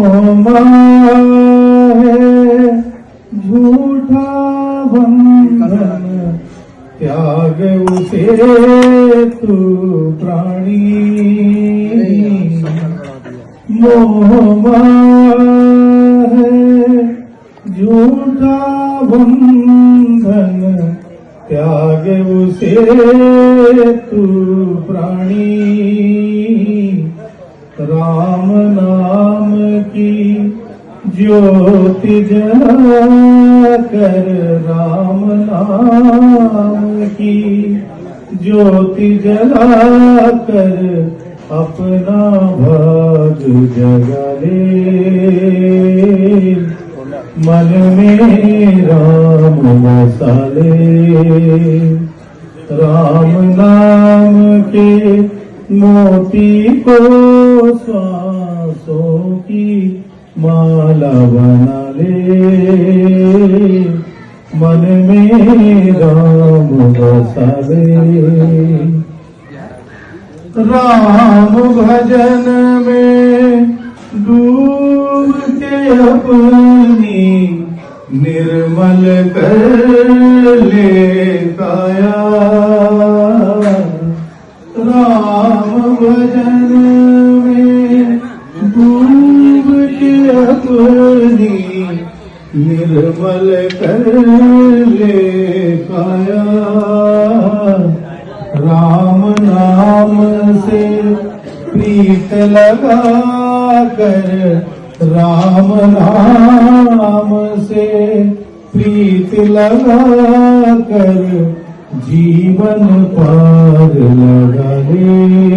है झूठा बंधन त्याग उसे तू प्राणी मोह है झूठा बंधन त्याग उसे तू प्राणी राम नाम की ज्योति जला कर राम नाम की ज्योति जला कर अपना भाग जगा ले मन में राम बसाले राम नाम के मोती को श्वासों की माला बना ले मन में राम बसाले राम भजन में डूब के अपनी निर्मल कर ले काया राम भजन में डूब के अपनी निर्मल कर ले काया राम नाम से प्रीत लगा कर राम नाम से प्रीत लगा कर जीवन पार लगा ले।